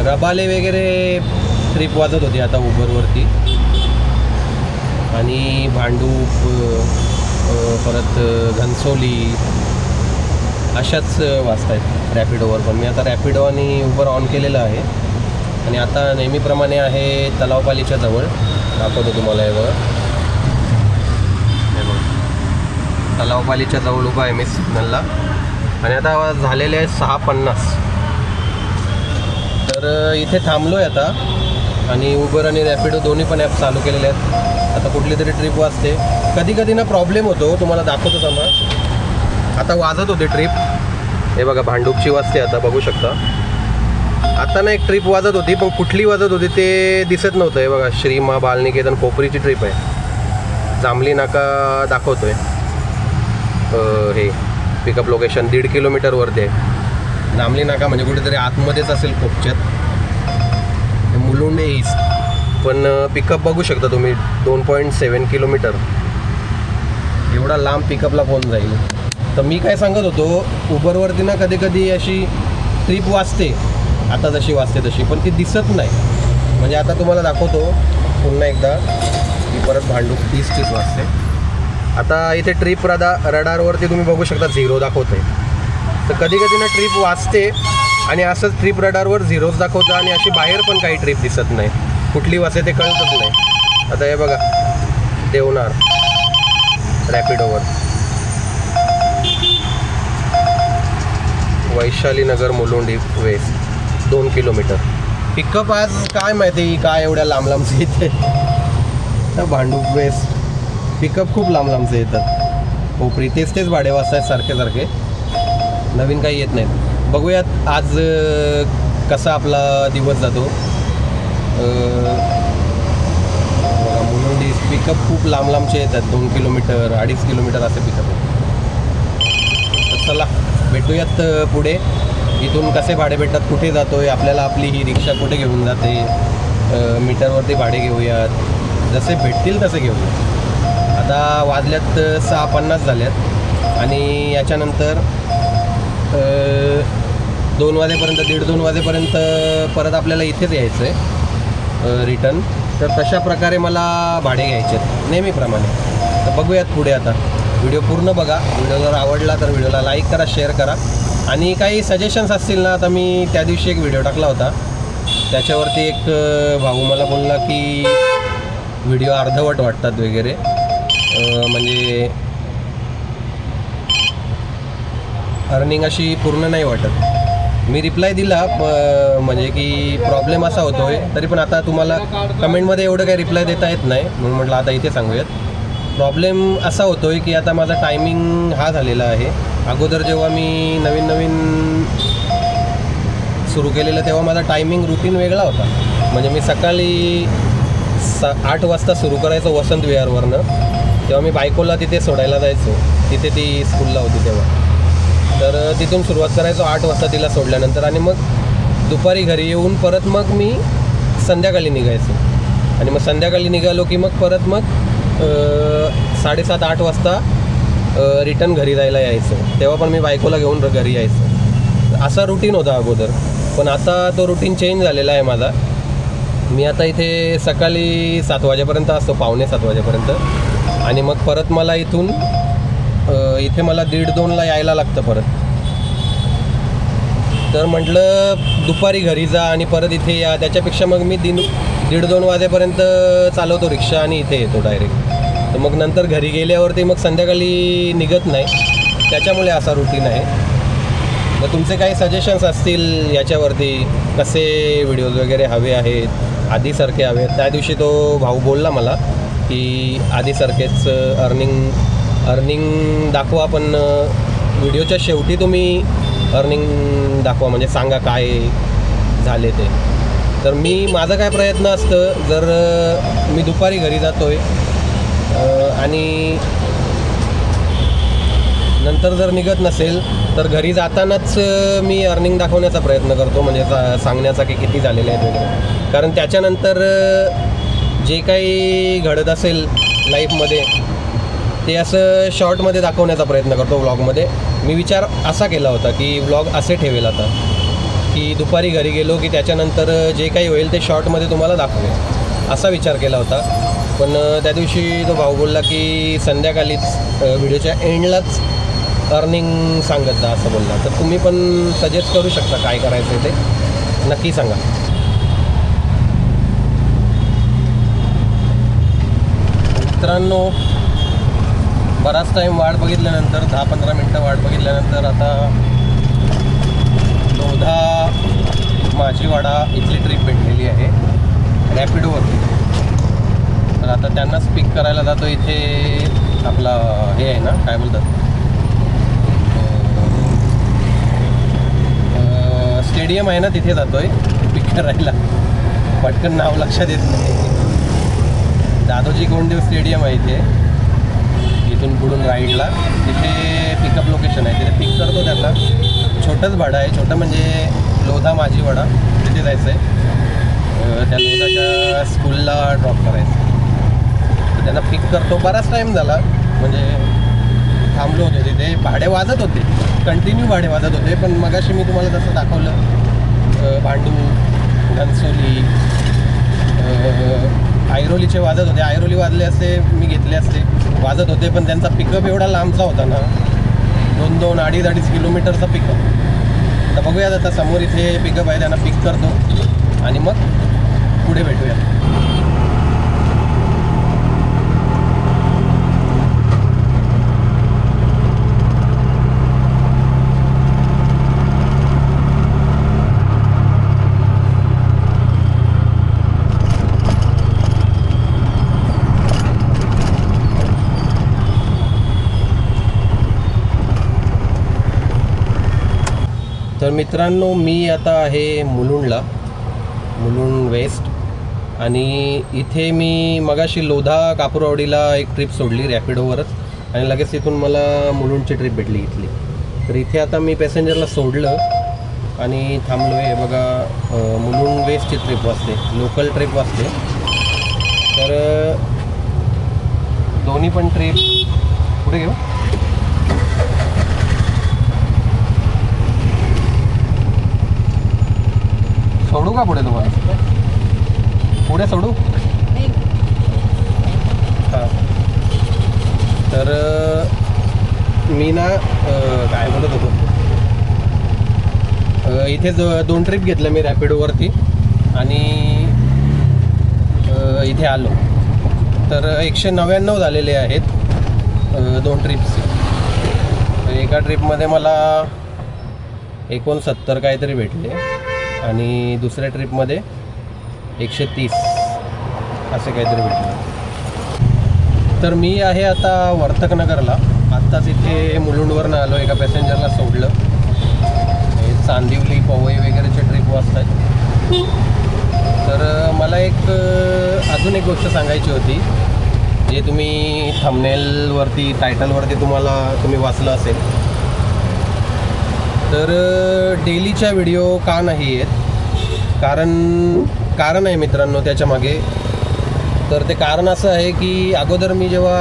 रबाले वगैरे ट्रिप वाजत होती आता उबरवरती, आणि भांडूप, परत घनसोली अशाच वाजत आहेत रॅपिडोवर. पण मी आता रॅपिडो आणि उबर ऑन केलेलं आहे आणि आता नेहमीप्रमाणे आहे तलावपालीच्या जवळ. दाखवतो तुम्हाला हे बघा, तलावपालीच्या जवळ उभा आहे मी सिग्नलला, आणि आता झालेले आहे 6:50. तर इथे थांबलो आहे आता, आणि उबर आणि रॅपिडो दोन्ही पण ॲप चालू केलेले आहेत. आता कुठली तरी ट्रिप वाजते. कधी कधी ना प्रॉब्लेम होतो, तुम्हाला दाखवतो थांबा. आता वाजत होते ट्रिप, हे बघा भांडूपची वाजते आता, बघू शकता. आता ना एक ट्रिप वाजत होती, पण कुठली वाजत होती ते दिसत नव्हतं. हे बघा श्री मा बालनिकेतन कोपरीची ट्रिप आहे. जांभली नाका दाखवतोय, हे पिकअप लोकेशन 1.5 किलोमीटरवरती आहे. जांभली नाका म्हणजे कुठेतरी आतमध्येच असेल कोपच्यात, मुलुंड ईस्ट. पण पिकअप बघू शकता तुम्ही 2.7 किलोमीटर, एवढा लांब पिकअपला कोण जाईल. तर मी काय सांगत होतो, उबरवरती ना कधी कधी अशी ट्रिप वाजते, आता जशी वाजते तशी, पण ती दिसत नाही. म्हणजे आता तुम्हाला दाखवतो पुन्हा एकदा की परत भांडूप 30च वाजते. आता इथे ट्रिप रडारवरती तुम्ही बघू शकता 0 दाखवते. तर कधी कधी ना ट्रिप वाजते आणि असंच ट्रिप रडारवर 0च दाखवतं, आणि अशी बाहेर पण काही ट्रिप दिसत नाही. कुठली वाजते ते कळतच नाही. आता हे बघा देवनार रॅपिडोवर, Vaishalinagar Mulund west 2 kilometre. Pickup आज काय माहिती काय एवढ्या लांब लांबचे येते. भांडूप वेस्ट पिकअप खूप लांब लांबचे येतात. कोपरी तेच भाडे वाजतात सारखे, नवीन काही येत नाहीत. बघूयात आज कसा आपला दिवस जातो. बघा मुलुंडी पिकअप खूप लांब लांबचे येतात, 2 किलोमीटर 2.5 किलोमीटर असे पिकअप आहेत. तर चला भेटूयात पुढे. इथून कसे भाडे भेटतात, कुठे जातो आहे आपल्याला, आपली ही रिक्षा कुठे घेऊन जाते, मीटरवरती भाडे घेऊयात, जसे भेटतील तसे घेऊयात. आता वाजल्यात 6:50 झाल्यात, आणि याच्यानंतर 2 वाजेपर्यंत 1:30-2 वाजेपर्यंत परत आपल्याला इथेच यायचं आहे रिटर्न. तर तशा प्रकारे मला भाडे घ्यायचे आहेत नेहमीप्रमाणे. तर बघूयात पुढे. आता व्हिडिओ पूर्ण बघा. व्हिडिओ जर आवडला तर व्हिडिओला लाईक करा, शेअर करा, आणि काही सजेशन्स असतील ना, आता मी त्या दिवशी एक व्हिडिओ टाकला होता, त्याच्यावरती एक भाऊ मला बोलला की व्हिडिओ अर्धवट वाटतात वगैरे, म्हणजे अर्निंग अशी पूर्ण नाही वाटत. मी रिप्लाय दिला, म्हणजे की प्रॉब्लेम असा होतो आहे. तरी पण आता तुम्हाला कमेंटमध्ये एवढं काही रिप्लाय देता येत नाही, म्हणून म्हटलं आता इथे सांगूयात. प्रॉब्लेम असा होतो आहे की आता माझा टायमिंग हा झालेला आहे. अगोदर जेव्हा मी नवीन सुरू केलेलं तेव्हा माझा टायमिंग रुटीन वेगळा होता. म्हणजे मी सकाळी 8 वाजता सुरू करायचो वसंत विहारवरनं. तेव्हा मी बायकोला तिथे सोडायला जायचो, तिथे ती स्कूलला होती तेव्हा. तर तिथून सुरुवात करायचो 8 वाजता तिला सोडल्यानंतर, आणि मग दुपारी घरी येऊन परत मग मी संध्याकाळी निघायचो. आणि मग संध्याकाळी निघालो की मग परत मग 7:30-8 वाजता रिटर्न घरी जायला यायचं. तेव्हा पण मी बायकोला घेऊन घरी यायचं. असा रुटीन होता अगोदर. पण आता तो रुटीन चेंज झालेला आहे माझा. मी आता इथे सकाळी 7 वाजेपर्यंत असतो, 7:45 वाजेपर्यंत, आणि मग परत मला इथून इथे मला 1:30-2ला यायला लागतं परत. तर म्हटलं दुपारी घरी जा आणि परत इथे या, त्याच्यापेक्षा मग मी 1:30-2 वाजेपर्यंत चालवतो रिक्षा आणि इथे येतो डायरेक्ट. तर मग नंतर घरी गेल्यावरती मग संध्याकाळी निघत नाही, त्याच्यामुळे असा रुटीन आहे. तर तुमचे काही सजेशन्स असतील याच्यावरती, कसे व्हिडिओज वगैरे हवे आहेत, आधीसारखे हवे आहेत. त्या दिवशी तो भाऊ बोलला मला की आधीसारखेच अर्निंग दाखवा, पण व्हिडिओच्या शेवटी तुम्ही अर्निंग दाखवा, म्हणजे सांगा काय झाले ते. तर माझा काय प्रयत्न असतं, जर मी दुपारी घरी जातो आहे आणि नंतर जर निघत नसेल तर घरी जातानाच मी अर्निंग दाखवण्याचा प्रयत्न करतो, म्हणजे सांगण्याचा की किती झालेले आहेत वगैरे. कारण त्याच्यानंतर जे काही घडत असेल लाईफमध्ये ते असं शॉर्टमध्ये दाखवण्याचा प्रयत्न करतो, व्लॉगमध्ये. मी विचार असा केला होता की व्लॉग असे ठेवेल आता, की दुपारी घरी गेलो की त्याच्यानंतर जे काही होईल ते शॉर्टमध्ये तुम्हाला दाखवेल असा विचार केला होता. पण त्या दिवशी तो भाऊ बोलला की संध्याकाळीच व्हिडिओच्या एंडलाच अर्निंग सांगत जा असं बोलला. तर तुम्ही पण सजेस्ट करू शकता काय करायचं ते नक्की सांगा. मित्रांनो, बराच टाईम वाट बघितल्यानंतर 10-15 मिनटं वाट बघितल्यानंतर आता लोधा माझीवाडा इथली ट्रिप भेटलेली आहे रॅपिडोवरती. तर आता त्यांनाच पिक करायला जातो. इथे आपला हे आहे ना, काय बोलतात, स्टेडियम आहे ना, तिथे जातो आहे पिक करायला. पटकन नाव लक्षात येत नाही. दादोजी कोंडदेव स्टेडियम आहे इथे, इथून पुढून राईडला तिथे पिकअप लोकेशन आहे. तिथे पिक करतो त्याला. छोटंच भाडं आहे, छोटं म्हणजे लोधा माझीवाडा तिथे जायचं आहे. त्या लोधाच्या स्कूलला ड्रॉप करायचं. तर त्यांना पिक करतो. बराच टाईम झाला, म्हणजे थांबलो होतो तिथे. भाडे वाजत होते, कंटिन्यू भाडे वाजत होते. पण मगाशी मी तुम्हाला जसं दाखवलं, भांडू, घनसोली, ऐरोलीचे वाजत होते. ऐरोली वाजले असते मी घेतले असते, वाजत होते. पण त्यांचा पिकअप एवढा लांबचा होता ना, 2-2, 2.5 किलोमीटरचा पिकअप. तर बघूयात आता समोर इथे पिकअप आहे, त्यांना पिक करतो आणि मग पुढे भेटूया. तर मित्रांनो, मी आता आहे मुलुंडला, मुलुंड वेस्ट. आणि इथे मी मगाशी लोधा कापुरवाडीला एक ट्रिप सोडली रॅपिडोवरच आणि लगेच इथून मला मुलुंडची ट्रिप भेटली इथली. तर इथे आता मी पॅसेंजरला सोडलं आणि थांबलो आहे. बघा, मुलुंड वेस्टची ट्रिप वाजते, लोकल ट्रिप वाजते. तर दोन्ही पण ट्रिप पुढे घेऊ. सोडू का पुढे तुम्हाला? पुढे सोडू? हां. तर मी ना काय बोलत होतो, इथे 2 ट्रिप घेतल्या मी रॅपिडोवरती आणि इथे आलो. तर 199 झालेले आहेत 2 ट्रिप्सचे. एका ट्रिपमध्ये मला 69 काहीतरी भेटले आणि दुसऱ्या ट्रिपमध्ये 130 असे काहीतरी भेटले. तर मी आहे आता वर्तकनगरला. आत्ताच इथे मुलुंडवरनं आलो, एका पॅसेंजरला सोडलं. हे चांदिवली, पवई वगैरेचे ट्रिप वाजत आहेत. तर मला अजून एक गोष्ट सांगायची होती, जे तुम्ही थंबनेलवरती, टायटलवरती तुम्ही वाचलं असेल. तर डेलीच्या व्हिडिओ का नाही आहेत? कारण आहे मित्रांनो त्याच्यामागे. तर ते कारण असं आहे की अगोदर मी जेव्हा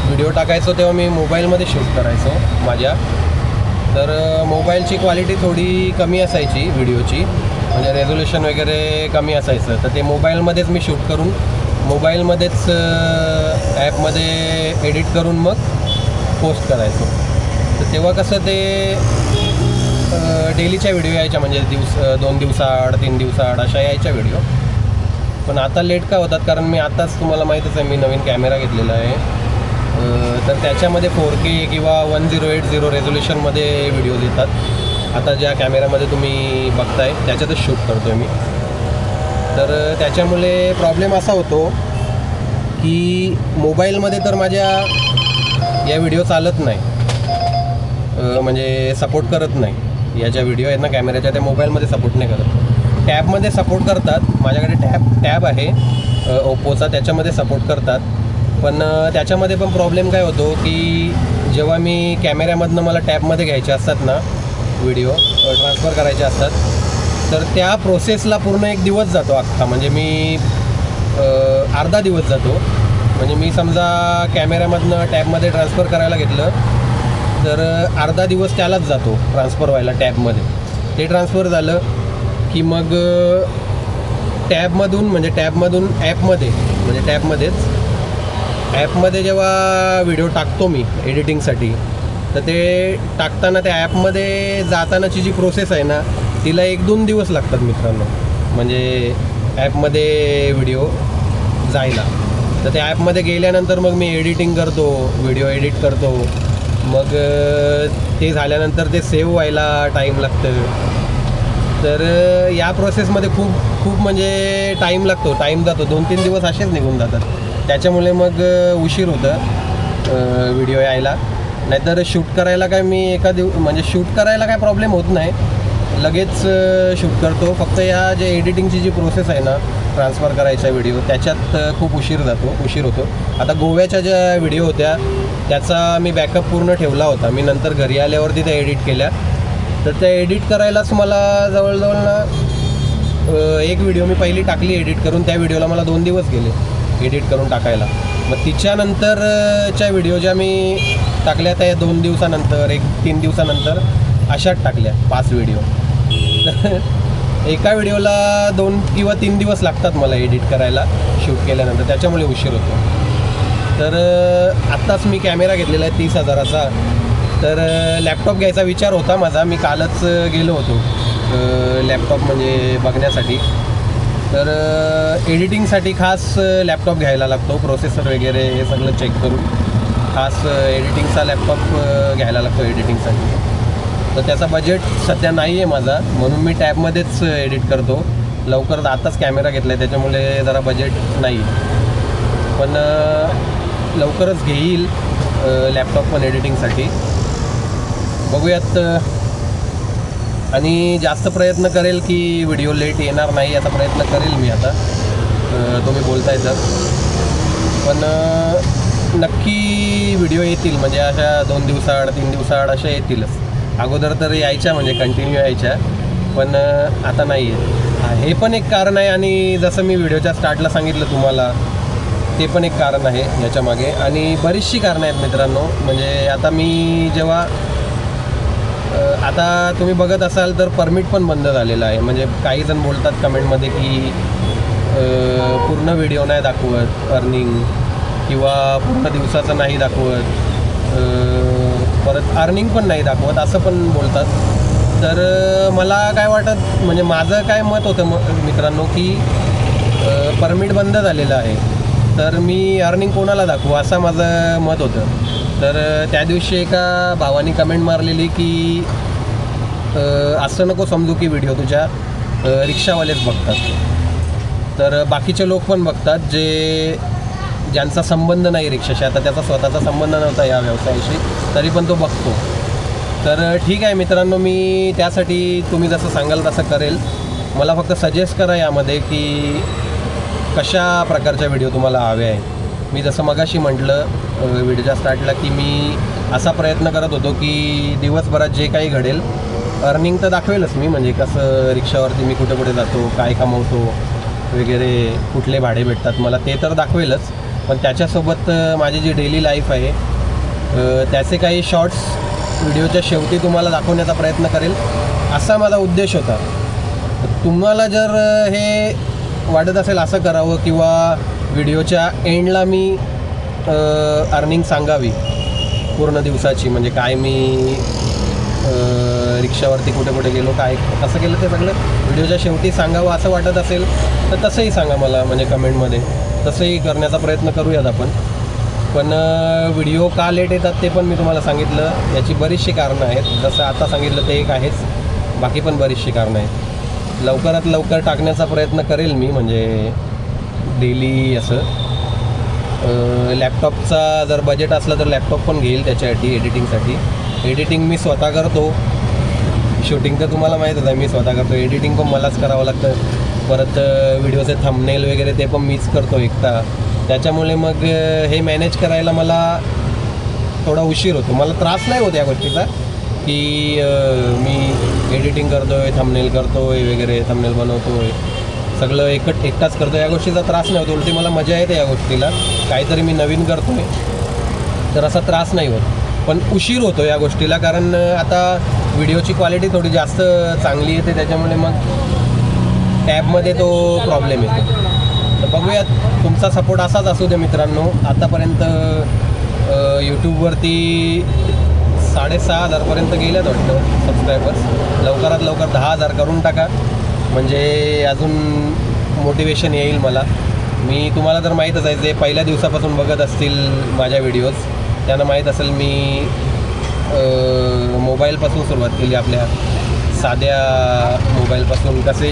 व्हिडिओ टाकायचो तेव्हा मी मोबाईलमध्ये शूट करायचो माझ्या. तर मोबाईलची क्वालिटी थोडी कमी असायची व्हिडिओची, म्हणजे रेझोल्युशन वगैरे कमी असायचं. तर ते मोबाईलमध्येच मी शूट करून मोबाईलमध्येच ॲपमध्ये एडिट करून मग पोस्ट करायचो. तर तेव्हा कसं ते डेलीच्या व्हिडिओ यायच्या, म्हणजे 2 दिवसाआड 3 दिवसाआड अशा यायच्या व्हिडिओ. पण आता लेट का होतात? कारण मी आताच, तुम्हाला माहीतच आहे, मी नवीन कॅमेरा घेतलेला आहे. तर त्याच्यामध्ये 4K किंवा 1080 रेझोल्युशनमध्ये व्हिडिओज येतात. आता ज्या कॅमेऱ्यामध्ये तुम्ही बघताय त्याच्यातच शूट करतो आहे मी. तर त्याच्यामुळे प्रॉब्लेम असा होतो की मोबाईलमध्ये तर माझ्या या व्हिडिओ चालत नाही, म्हणजे सपोर्ट करत नाही. या ज्या व्हिडिओ आहेत ना कॅमेऱ्याच्या, त्या मोबाईलमध्ये सपोर्ट नाही करत. टॅबमध्ये सपोर्ट करतात. माझ्याकडे टॅब आहे ओप्पोचा, त्याच्यामध्ये सपोर्ट करतात. पण त्याच्यामध्ये पण प्रॉब्लेम काय होतो की जेव्हा मी कॅमेऱ्यामधनं मला टॅबमध्ये घ्यायचे असतात ना व्हिडिओ, ट्रान्सफर करायचे असतात, तर त्या प्रोसेसला पूर्ण 1 दिवस जातो अख्खा. म्हणजे मी अर्धा दिवस जातो. म्हणजे मी समजा कॅमेऱ्यामधनं टॅबमध्ये ट्रान्सफर करायला घेतलं तर अर्धा दिवस त्यालाच जातो ट्रान्सफर व्हायला टॅबमध्ये. ते ट्रान्सफर झालं की मग टॅबमधून ॲपमध्ये जेव्हा व्हिडिओ टाकतो मी एडिटिंगसाठी, तर ते टाकताना त्या ॲपमध्ये जातानाची जी प्रोसेस आहे ना, तिला 1-2 दिवस लागतात मित्रांनो. म्हणजे ॲपमध्ये व्हिडिओ जायला. तर त्या ॲपमध्ये गेल्यानंतर मग मी एडिटिंग करतो, व्हिडिओ एडिट करतो. मग ते झाल्यानंतर ते सेव्ह व्हायला टाईम लागतं. तर या प्रोसेसमध्ये खूप म्हणजे टाईम जातो. 2-3 दिवस असेच निघून जातात. त्याच्यामुळे मग उशीर होतं व्हिडिओ यायला. नाहीतर शूट करायला काय मी शूट करायला काय प्रॉब्लेम होत नाही, लगेच शूट करतो. फक्त या जे एडिटिंगची जी प्रोसेस आहे ना, ट्रान्सफर करायचा व्हिडिओ, त्याच्यात खूप उशीर होतो. आता गोव्याच्या ज्या व्हिडिओ होत्या त्याचा मी बॅकअप पूर्ण ठेवला होता. मी नंतर घरी आल्यावरती त्या एडिट केल्या. तर त्या एडिट करायलाच मला जवळजवळ ना एक व्हिडिओ मी पहिली टाकली एडिट करून, त्या व्हिडिओला मला 2 दिवस गेले एडिट करून टाकायला. मग तिच्यानंतरच्या व्हिडिओ ज्या मी टाकल्या त्या 2 दिवसानंतर 1-3 दिवसानंतर अशाच टाकल्या 5 व्हिडिओ. एका व्हिडिओला 2 किंवा 3 दिवस लागतात मला एडिट करायला शूट केल्यानंतर, त्याच्यामुळे उशीर होतो. तर आत्ताच मी कॅमेरा घेतलेला आहे 30,000चा. तर लॅपटॉप घ्यायचा विचार होता माझा. मी कालच गेलो होतो लॅपटॉप म्हणजे बघण्यासाठी. तर एडिटिंगसाठी खास लॅपटॉप घ्यायला लागतो, प्रोसेसर वगैरे हे सगळं चेक करून खास एडिटिंगचा लॅपटॉप घ्यायला लागतो एडिटिंगसाठी. तर त्याचा बजेट सध्या नाही आहे माझा, म्हणून मी टॅबमध्येच एडिट करतो. लवकरच आताच कॅमेरा घेतला आहे, त्याच्यामुळे जरा बजेट नाही. पण लवकरच घेईल लॅपटॉप पण एडिटिंगसाठी, बघूयात. आणि जास्त प्रयत्न करेल की व्हिडिओ लेट येणार नाही याचा प्रयत्न करेल मी आता. तुम्ही बोलताय तर पण नक्की व्हिडिओ येतील, म्हणजे अशा 2 दिवसाआड 3 दिवसाआड अशा येतीलच. अगोदर तर यायच्या म्हणजे कंटिन्यू यायच्या, पण आता नाही आहे. हे पण एक कारण आहे. आणि जसं मी व्हिडिओच्या स्टार्टला सांगितलं तुम्हाला, ते पण एक कारण आहे याच्यामागे. आणि बरीचशी कारणं आहेत मित्रांनो. म्हणजे आता मी जेव्हा आता तुम्ही बघत असाल तर परमिट पण बंद झालेलं आहे. म्हणजे काही जण बोलतात कमेंटमध्ये की पूर्ण व्हिडिओ नाही दाखवत अर्निंग, किंवा पूर्ण दिवसाचं नाही दाखवत, परत अर्निंग पण नाही दाखवत, असं पण बोलतात. तर मला काय वाटत, म्हणजे माझं काय मत होतं मित्रांनो, की परमिट बंद झालेलं आहे तर मी अर्निंग कोणाला दाखवू, असं माझं मत होतं. तर त्या दिवशी एका भावानी कमेंट मारलेली की असं नको समजू की व्हिडिओ तुझ्या रिक्षावालेच बघतात, तर बाकीचे लोक पण बघतात ज्यांचा संबंध नाही रिक्षाशी. आता त्याचा स्वतःचा संबंध नव्हता या व्यवसायाशी, तरी पण तो बघतो. तर ठीक आहे मित्रांनो, मी त्यासाठी तुम्ही जसं सांगाल तसं करेल. मला फक्त सजेस्ट करा यामध्ये की कशा प्रकारच्या व्हिडिओ तुम्हाला हवे आहे. मी जसं मगाशी म्हटलं व्हिडिओच्या स्टार्टला की मी असा प्रयत्न करत होतो की दिवसभरात जे काही घडेल, अर्निंग तर दाखवेलच मी, म्हणजे कसं रिक्षावरती मी कुठे कुठे जातो, काय कमवतो वगैरे, कुठले भाडे भेटतात मला, ते तर दाखवेलच. पण त्याच्यासोबत माझी जी डेली लाईफ आहे त्याचे काही शॉर्ट्स व्हिडिओच्या शेवटी तुम्हाला दाखवण्याचा प्रयत्न करेल, असा माझा उद्देश होता. तुम्हाला जर हे वाटत असेल असं करावं, किंवा व्हिडिओच्या एंडला मी अर्निंग सांगावी पूर्ण दिवसाची, म्हणजे काय मी रिक्षावरती कुठे कुठे गेलो, काय कसं केलं ते सगळं व्हिडिओच्या शेवटी सांगावं असं वाटत असेल तर तसंही सांगा मला, म्हणजे कमेंटमध्ये. तसंही करण्याचा प्रयत्न करूयात आपण. पण व्हिडिओ का लेट येतात ते पण मी तुम्हाला सांगितलं. याची बरीचशी कारणं आहेत. जसं आता सांगितलं ते एक आहेच, बाकी पण बरीचशी कारणं आहेत. लवकरात लवकर टाकण्याचा प्रयत्न करेल मी, म्हणजे डेली असं. लॅपटॉपचा जर बजेट असलं तर लॅपटॉप पण घेईल त्याच्यासाठी, एडिटिंगसाठी. एडिटिंग मी स्वतः करतो, शूटिंग तर तुम्हाला माहीतच आहे मी स्वतः करतो, एडिटिंग पण मलाच करावं लागतं. परत व्हिडिओचे थंबनेल वगैरे ते पण मीच करतो एकटा. त्याच्यामुळे मग हे मॅनेज करायला मला थोडा उशीर होतो. मला त्रास नाही होत या गोष्टीचा की मी एडिटिंग करतो आहे, थंबनेल करतो आहे वगैरे, थंबनेल बनवतो आहे, सगळं एकटाच करतो, या गोष्टीचा त्रास नाही होत. उलटी मला मजा येते या गोष्टीला. काहीतरी मी नवीन करतो आहे तर असा त्रास नाही होत. पण उशीर होतो या गोष्टीला, कारण आता व्हिडिओची क्वालिटी थोडी जास्त चांगली येते, त्याच्यामुळे मग टॅबमध्ये तो प्रॉब्लेम येतो. तर बघूयात, तुमचा सपोर्ट असाच असू दे मित्रांनो. आतापर्यंत यूट्यूबवरती 6,500पर्यंत गेल्यात वाटतं सबस्क्रायबर्स. लवकरात लवकर 10,000 करून टाका, म्हणजे अजून मोटिवेशन येईल मला. मी तुम्हाला तर माहीतच आहे, जे पहिल्या दिवसापासून बघत असतील माझ्या व्हिडिओज त्यांना माहीत असेल मी मोबाईलपासून सुरुवात केली. आपल्या साध्या मोबाईलपासून कसे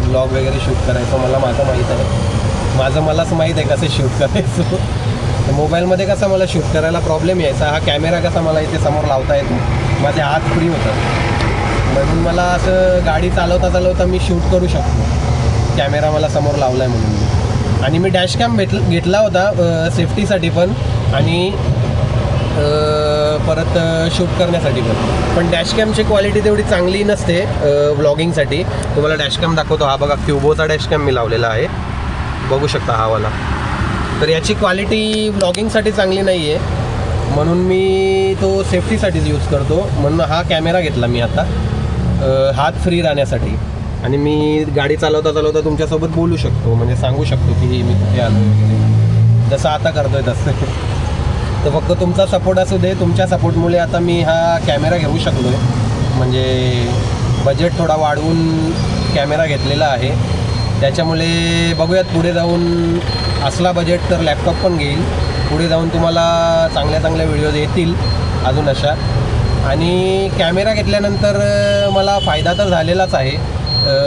व्लॉग वगैरे शूट करायचो माझं माहीत आहे. मलाच माहीत आहे कसे शूट करायचो. तर मोबाईलमध्ये कसा मला शूट करायला प्रॉब्लेम यायचा. हा कॅमेरा कसा मला इथे समोर लावता येतो, माझे हात फ्री होतात, म्हणून मला असं गाडी चालवता मी शूट करू शकतो. कॅमेरा मला समोर लावला आहे म्हणून. आणि मी डॅशकॅम घेतला होता सेफ्टीसाठी पण, आणि परत शूट करण्यासाठी पण डॅशकॅमची क्वालिटी तेवढी चांगली नसते व्लॉगिंगसाठी. तुम्हाला डॅशकॅम दाखवतो. हा बघा, क्युबोचा डॅशकॅम मी लावलेला आहे, बघू शकता हा वाला. तर याची क्वालिटी व्लॉगिंगसाठी चांगली नाही आहे, म्हणून मी तो सेफ्टीसाठीच यूज करतो. म्हणून हा कॅमेरा घेतला मी आता हात फ्री राहण्यासाठी. आणि मी गाडी चालवता तुमच्यासोबत बोलू शकतो, म्हणजे सांगू शकतो की मी कुठे आलो वगैरे, जसं आता करतोय तसं. तर फक्त तुमचा सपोर्ट असू दे. तुमच्या सपोर्टमुळे आता मी हा कॅमेरा घेऊ शकलो आहे, म्हणजे बजेट थोडा वाढवून कॅमेरा घेतलेला आहे. त्याच्यामुळे बघूयात पुढे जाऊन असला बजेट तर लॅपटॉप पण घेईल. पुढे जाऊन तुम्हाला चांगल्या व्हिडिओज येतील अजून अशा. आणि कॅमेरा घेतल्यानंतर मला फायदा तर झालेलाच आहे.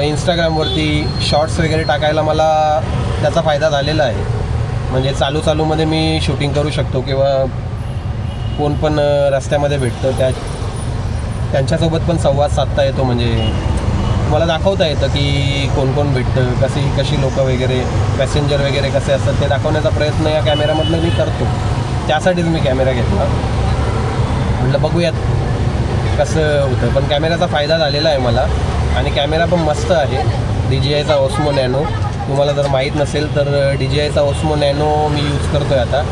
इंस्टाग्रामवरती शॉर्ट्स वगैरे टाकायला मला त्याचा फायदा झालेला आहे. म्हणजे चालूमध्ये मी शूटिंग करू शकतो, किंवा कोण पण रस्त्यामध्ये भेटतं त्यांच्यासोबत पण संवाद साधता येतो. म्हणजे मला दाखवता येतं की कोण भेटतं, कशी लोकं वगैरे, पॅसेंजर वगैरे कसे असतात ते दाखवण्याचा प्रयत्न या कॅमेऱ्यामधनं मी करतो. त्यासाठीच मी कॅमेरा घेतला. म्हटलं बघूयात कसं होतं. पण कॅमेऱ्याचा फायदा झालेला आहे मला. आणि कॅमेरा पण मस्त आहे. DJIचा ओस्मो नॅनो. तुम्हाला जर माहीत नसेल तर DJIचा ओस्मो नॅनो मी यूज करतो आहे आता.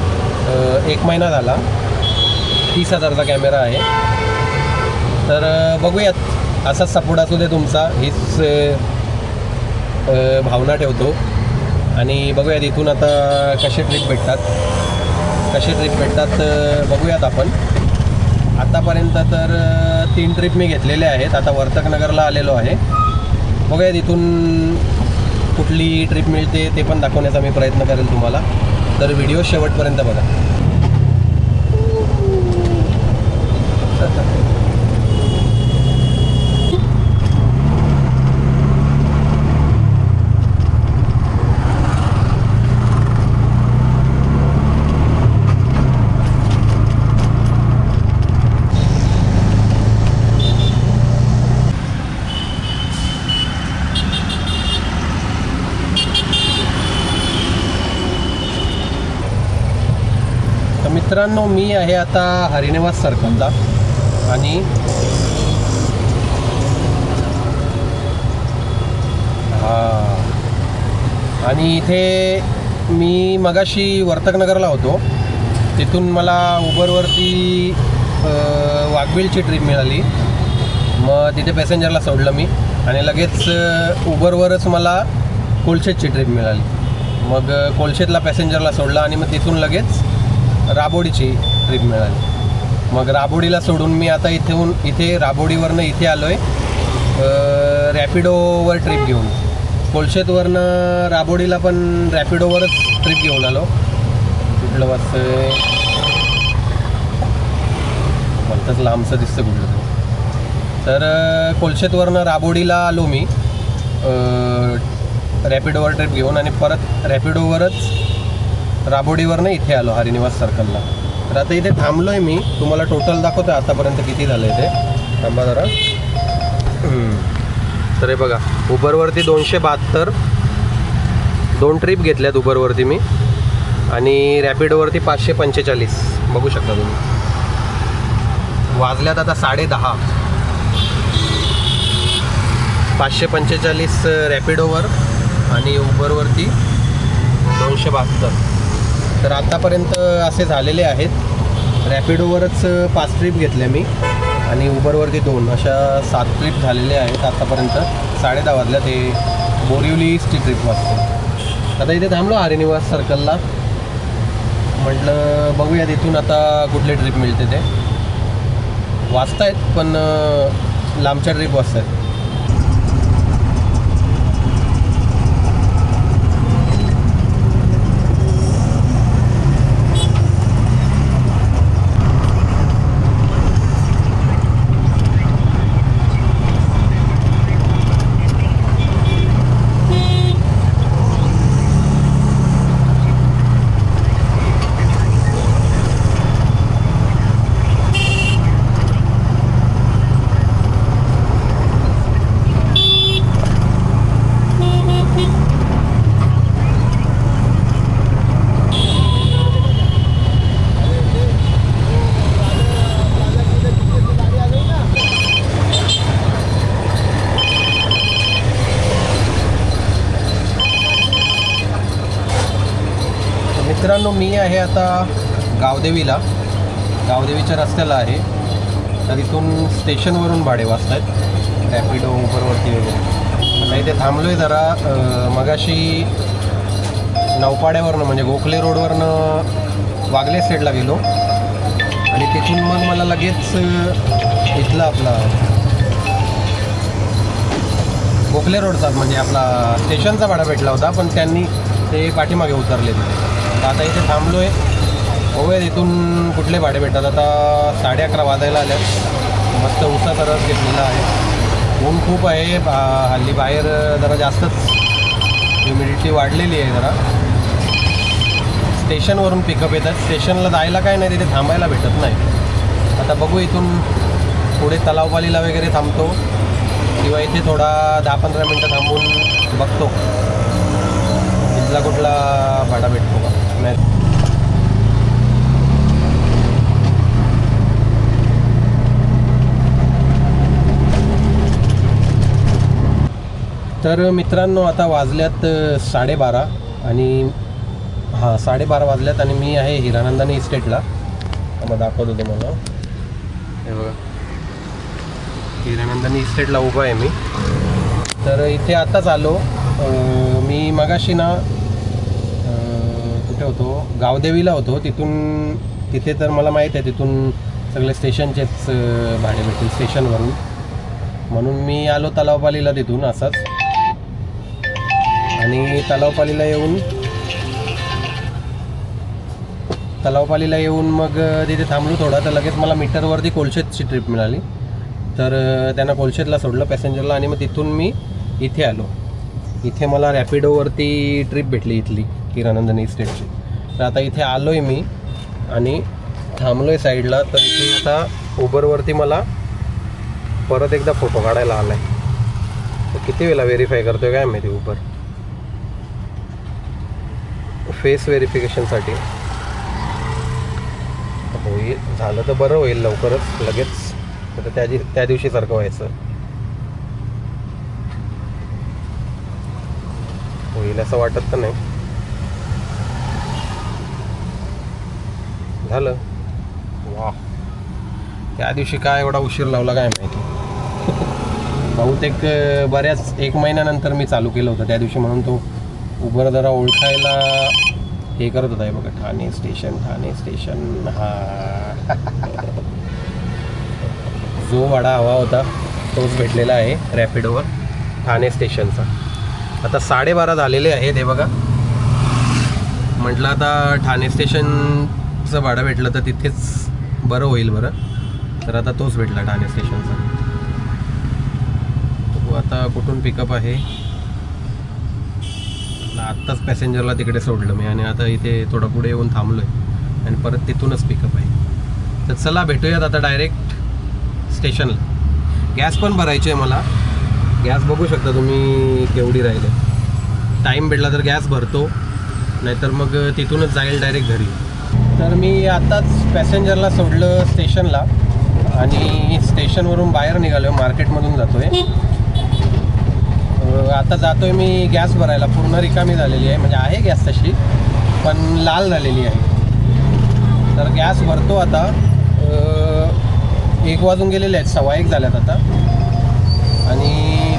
1 महिना झाला. 30,000चा कॅमेरा आहे. तर बघूयात, असाच सपोर्ट असू दे तुमचा, हीच भावना ठेवतो. आणि बघूयात इथून आता कसे ट्रिप भेटतात बघूयात आपण. आतापर्यंत तर 3 ट्रिप मी घेतलेले आहेत. आता वर्तकनगरला आलेलो आहे. बघूयात इथून कुठली ट्रिप मिळते ते पण दाखवण्याचा मी प्रयत्न करेल तुम्हाला. तर व्हिडिओ शेवटपर्यंत बघा. मित्रांनो, मी आहे आता हरिनिवास सर्कलला. आणि इथे मी मगाशी वर्तकनगरला होतो. तिथून मला उबरवरती वाघबिलची ट्रिप मिळाली. मग तिथे पॅसेंजरला सोडलं मी, आणि लगेच उबरवरच मला कोलशेतची ट्रिप मिळाली. मग कोलशेतला पॅसेंजरला सोडलं, आणि मग तिथून लगेच राबोडीची ट्रिप मिळाली. मग राबोडीला सोडून मी आता इथे राबोडीवरनं इथे आलो आहे रॅपिडोवर ट्रिप घेऊन. कोलशेतवरनं राबोडीला पण रॅपिडोवरच ट्रिप घेऊन आलो. कुठलं वाजतं भलतंच लांबचं दिसतं कुठलं तर कोलशेतवरनं राबोडीला आलो मी रॅपिडोवर ट्रिप घेऊन, आणि परत रॅपिडोवरच राबोडीवरनं इथे आलो हरिनिवास सर्कलला. तर आता इथे थांबलो आहे मी. तुम्हाला टोटल दाखवतो आतापर्यंत किती झालं आहे ते. थांबा जरा. तर हे बघा, उबरवरती 272, 2 ट्रिप घेतल्यात उबरवरती मी. आणि रॅपिडोवरती 545 बघू शकता तुम्ही. वाजल्यात आता 10:30. 545 रॅपिडोवर आणि उबरवरती 272. तर आतापर्यंत असे झालेले आहेत. रॅपिडोवरच 5 ट्रिप घेतल्या मी, आणि उबरवरती 2 अशा 7 ट्रिप झालेल्या आहेत आतापर्यंत. 10:30 वाजल्या ते बोरिवलीची ट्रिप वाजते. आता इथे थांबलो आर्य निवास सर्कलला. म्हटलं बघूया तिथून आता कुठली ट्रिप मिळते ते. वाजतायत पण लांबच्या ट्रिप वाजतायत. मित्रांनो, मी आहे आता गावदेवीच्या रस्त्याला आहे. तर इथून स्टेशनवरून भाडे वाजत आहेत रॅपिडो उबरवरती वगैरे. आता इथे थांबलो आहे जरा. मगाशी नौपाड्यावरनं म्हणजे गोखले रोडवरनं वागले साईडला गेलो आणि तिथून मग मला लगेच इथला आपला गोखले रोडचा म्हणजे आपला स्टेशनचा भाडा भेटला होता, पण त्यांनी ते पाठीमागे उतरले तिथे. आता इथे थांबलो आहे. बघूया इथून कुठले भाडे भेटतात. आता 11:30 वाजायला आल्या. मस्त उसाचा रस घेतलेला आहे. ऊन खूप आहे हल्ली. बाहेर जरा जास्तच ह्युमिडिटी वाढलेली आहे जरा. स्टेशनवरून पिकअप येतात. स्टेशनला जायला काय नाही, तिथे थांबायला भेटत नाही. आता बघू इथून पुढे तलावपालीला वगैरे थांबतो किंवा इथे थोडा 10-15 मिनटं थांबून बघतो इथला कुठला भाडा भेटतो का नाही. तर मित्रांनो, आता वाजल्यात 12:30 आणि 12:30 वाजल्यात आणि मी आहे हिरानंदानी इस्टेटला. मग दाखवतो तुम्हाला. हे बघा, हिरानंदानी इस्टेटला उभा आहे मी. तर इथे आत्ताच आलो मी. मगाशी ना कुठे होतो, गावदेवीला होतो. तिथे तर मला माहीत आहे तिथून सगळे स्टेशनचेच भाडे भेटतील स्टेशनवरून. म्हणून मी आलो तलावपालीला तिथून असाच. आणि तलावपालीला येऊन मग तिथे थांबलो थोडा. तर लगेच मला मीटरवरती कोलशेतची ट्रिप मिळाली. तर त्यांना कोलशेतला सोडलं पॅसेंजरला आणि मग तिथून मी इथे आलो. इथे मला रॅपिडोवरती ट्रिप भेटली इथली हिरानंदानी इस्टेटची. तर आता इथे आलो आहे मी आणि थांबलो आहे साईडला. तर इथे आता उबरवरती मला परत एकदा फोटो काढायला आला आहे. तर किती वेळा व्हेरीफाय करतो आहे काय माहिती उबर. फेस व्हेरिफिकेशनसाठी होईल. झालं तर बरं होईल लवकरच लगेच. तर त्या दिवशीसारखं व्हायचं. होईल असं वाटत तर नाही. झालं. वा, त्या दिवशी काय एवढा उशीर लावला काय माहिती. बहुतेक बऱ्याच 1 महिन्यानंतर मी चालू केलं होतं त्या दिवशी. म्हणून तो उबर जरा ओळखायला हे करत होता. बघा, ठाणे स्टेशन. हा, जो भाडा हवा होता तोच भेटलेला आहे रॅपिडोवर ठाणे स्टेशनचा. आता 12:30 झालेले आहेत. हे बघा, म्हटलं आता ठाणे स्टेशनचं भाडं भेटलं तर तिथेच बरं होईल बरं. तर आता तोच भेटला ठाणे स्टेशनचा. तो आता कुठून पिकअप आहे. आत्ताच पॅसेंजरला तिकडे सोडलं मी आणि आता इथे थोडं पुढे येऊन थांबलो आहे आणि परत तिथूनच पिकअप आहे. तर चला भेटूयात आता डायरेक्ट स्टेशनला. गॅस पण भरायची आहे मला. गॅस बघू शकता तुम्ही केवढी राहिले. टाईम भेटला तर गॅस भरतो, नाहीतर मग तिथूनच जाईल डायरेक्ट घरी. तर मी आत्ताच पॅसेंजरला सोडलं स्टेशनला आणि स्टेशनवरून बाहेर निघालो. मार्केटमधून जातो आहे. आता जातो आहे मी गॅस भरायला. पूर्ण रिकामी झालेली आहे, म्हणजे आहे गॅस तशी पण लाल झालेली आहे. तर गॅस भरतो आता. 1 वाजून गेलेले आहेत, 1:15 झाल्यात आता. आणि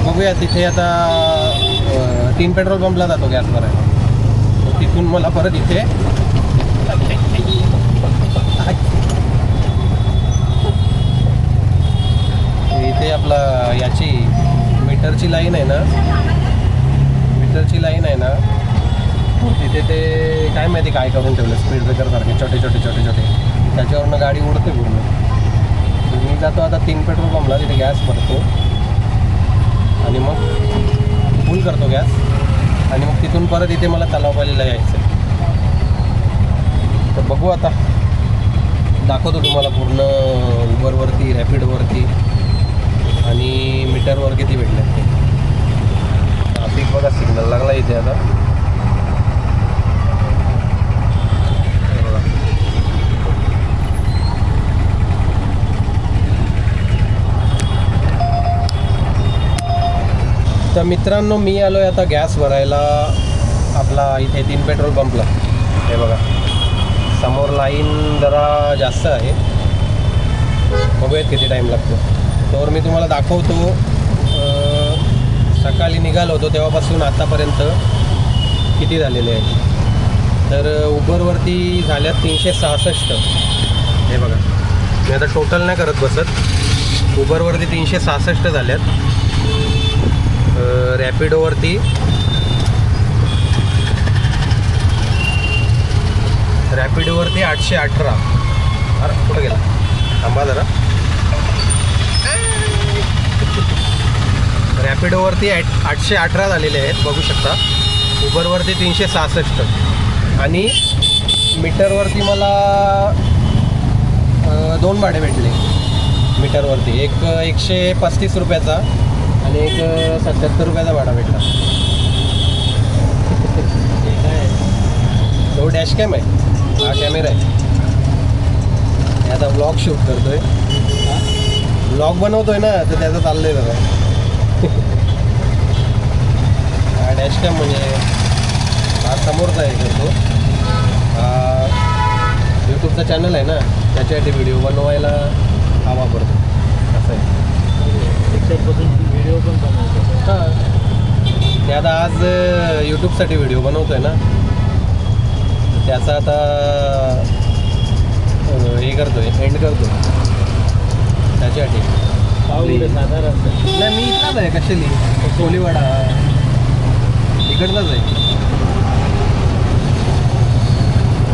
बघूया तिथे आता 3 पेट्रोल पंपला जातो गॅस भरायला. तर तिथून मला परत इथे आपला याची मीटरची लाईन आहे ना, तिथे ते काय माहिती काय करून ठेवलं, स्पीड ब्रेकरसारखे छोटे त्याच्यावरनं गाडी उडते पूर्ण. मी जातो आता 3 पेट्रोल पंपला, तिथे गॅस भरतो आणि मग फुल करतो गॅस आणि मग तिथून परत इथे मला तलावपालीला यायचं आहे. तर बघू आता, दाखवतो तुम्हाला पूर्ण उबरवरती, रॅपिडोवरती आणि मीटरवर किती भेटले ते. ट्राफिक बघा, सिग्नल लागला इथे आता. तर मित्रांनो, मी आलो आहे आता गॅस भरायला आपला इथे 3 पेट्रोल पंपला. हे बघा, समोर लाईन जरा जास्त आहे, बघूयात किती टाईम लागतो. तर मी तुम्हाला दाखवतो. सकाळी निघालो होतो तेव्हापासून आतापर्यंत किती झालेले आहेत. तर उबरवरती झाल्यात 366. हे बघा, मी आता टोटल नाही करत बसत. उबरवरती 366 झाल्यात. रॅपिडोवरती रॅपिडोवरती 818. अरे कुठं गेला, थांबा जरा. रॅपिडोवरती 818 झालेले आहेत, बघू शकता. उबरवरती 366 आणि मीटरवरती मला 2 भाडे भेटले मीटरवरती. एक 135 रुपयाचा आणि एक 77 रुपयाचा भाडा भेटला. तो डॅश कॅम आहे, हा कॅमेरा आहे. आता व्लॉग शूट करतोय, व्लॉग बनवतोय ना, तर त्याचं चाललंय बघा. हा डॅश कॅम म्हणजे हा समोरचा आहे करतो. हा यूट्यूबचा चॅनल आहे ना, त्याच्यासाठी व्हिडिओ बनवायला हा वापरतो. असं आहे. व्हिडिओ पण बनवतो. हां, ते आता आज यूट्यूबसाठी व्हिडिओ बनवतोय ना, त्याचा आता हे करतोय, एंड करतो त्याच्यासाठी. साधारण नाही, मी इथलाच आहे, कशाली कोलीवाडा इकडचाच आहे.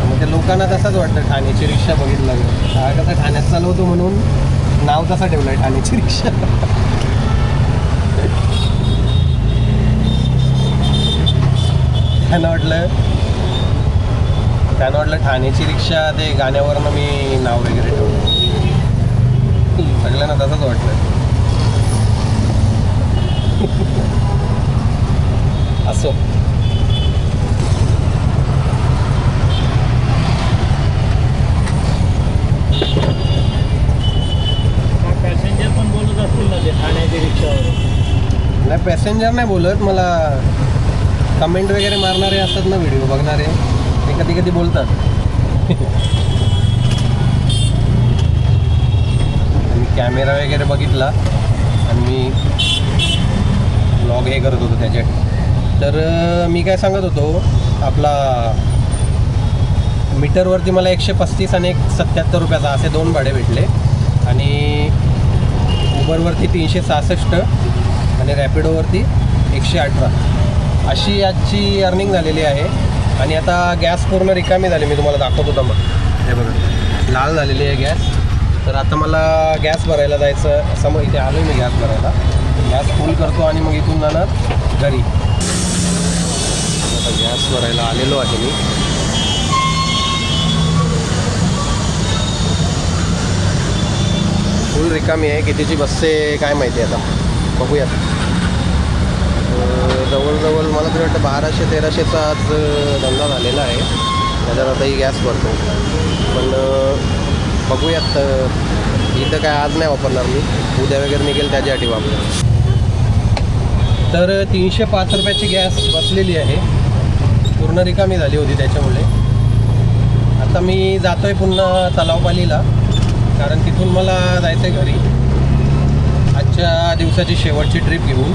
मग त्या लोकांना तसंच वाटतं, ठाण्याची रिक्षा बघितलं हा कसं ठाण्यात चालवतो म्हणून नाव तसं ठेवलं आहे, ठाण्याची रिक्षा. त्यांना वाटलं ठाण्याची रिक्षा, ते गाण्यावरनं मी नाव वगैरे ठेवलं. सगळ्यांना तसंच वाटलं. असो, पॅसेंजर पण बोलत असतील ना ते ठाण्याच्या रिक्षावर? नाही, पॅसेंजर नाही बोलत, मला कमेंट वगैरे मारणारे असतात ना, व्हिडिओ बघणारे, ते कधी कधी बोलतात. मी कॅमेरा वगैरे बघितला आणि मी व्लॉग हे करत होतो त्याच्यात. तर मी काय सांगत होतो, आपला मीटरवरती मला 135 आणि 77 रुपयाचा असे 2 भाडे भेटले. आणि उबरवरती 366 आणि रॅपिडोवरती 118 अशी आजची अर्निंग झालेली आहे. आणि आता गॅस पूर्ण रिकामी झाली, मी तुम्हाला दाखवतो होता. मग हे बघा, लाल झालेली आहे गॅस. तर आता मला गॅस भरायला जायचं. समोर इथे आलो मी गॅस भरायला. गॅस फुल करतो आणि मग इथून जाणार घरी. आता गॅस भरायला आलेलो आहे मी. फुल रिकामी आहे, कितीची बसते काय माहिती आता, बघूयात. जवळजवळ मला तरी वाटतं 1200-1300चा आज धंदा झालेला आहे. त्याच्यात आता ही गॅस भरतो. पण बघूयात, इथं काय आज नाही वापरणार मी, उद्या वगैरे निघेल त्याच्यासाठी वापरणार. तर 305 रुपयाची गॅस बसलेली आहे, पूर्ण रिकामी झाली होती त्याच्यामुळे. आता मी जातो आहे पुन्हा तलावपालीला कारण तिथून मला जायचं आहे घरी आजच्या दिवसाची शेवटची ट्रिप घेऊन.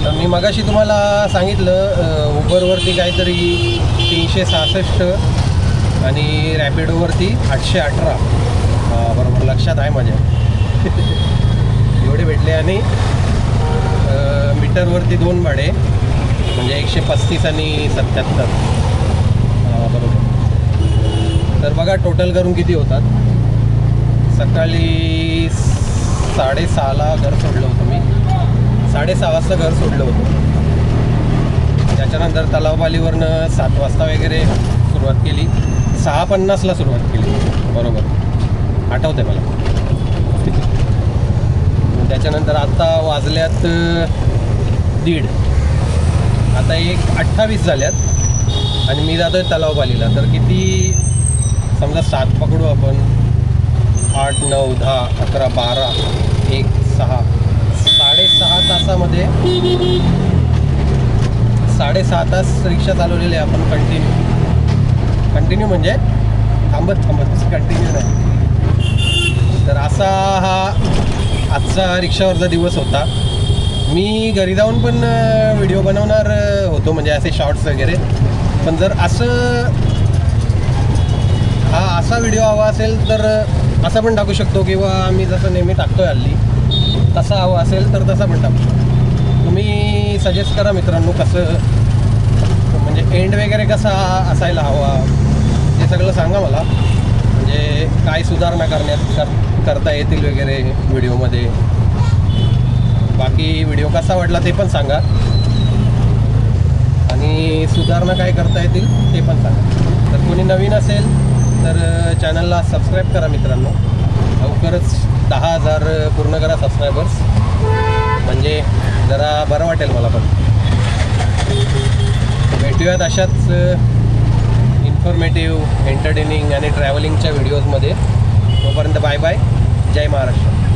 तर मी मगाशी तुम्हाला सांगितलं उबरवरती काहीतरी 366 आणि रॅपिडोवरती 818. बरोबर लक्षात आहे माझ्या. एवढे भेटले. आणि मीटरवरती 2 भाडे म्हणजे 135 आणि 77. बरोबर. तर बघा टोटल करून किती होतात. सकाळी 6:30ला घर सोडलं होतं मी. 6:30 वाजता घर सोडलं होतं. त्याच्यानंतर तलावबालीवरनं 7 वाजता वगैरे सुरुवात केली. 6:50ला सुरुवात केली. बरोबर आठवते मला. त्याच्यानंतर आता वाजल्यात 1:30. आता 1:28 झाल्यात आणि मी जातो आहे तलावबालीला. तर किती समजा 7 पकडू आपण. 8, 9, 10, 11, 12, 1, 6. 6.5 तासामध्ये 6.5 तास रिक्षा चालवलेली आहे आपण कंटिन्यू म्हणजे थांबत कंटिन्यू नाही. तर असा हा आजचा रिक्षावरचा दिवस होता. मी घरी जाऊन पण व्हिडिओ बनवणार होतो म्हणजे असे शॉर्ट्स वगैरे. पण जर असा व्हिडिओ हवा असेल तर असा पण टाकू शकतो किंवा आम्ही जसं नेहमी टाकतो आहे हल्ली तसा हवा असेल तर तसा पण टाकू शकतो. तुम्ही सजेस्ट करा मित्रांनो कसं म्हणजे एंड वगैरे कसा असायला हवा हे सगळं सांगा मला. म्हणजे काय सुधारणा करता येतील वगैरे व्हिडिओमध्ये. बाकी व्हिडिओ कसा वाटला ते पण सांगा आणि सुधारणा काय करता येतील ते पण सांगा. तर कोणी नवीन असेल तर चॅनलला सबस्क्राईब करा मित्रांनो. लवकरच 10,000 पूर्ण करा सबस्क्रायबर्स. म्हणजे जरा बरं वाटेल मला पण. भेटूयात अशाच इन्फॉर्मेटिव्ह एंटरटेनिंग आणि ट्रॅव्हलिंगच्या व्हिडिओजमध्ये. तोपर्यंत बाय बाय. जय महाराष्ट्र.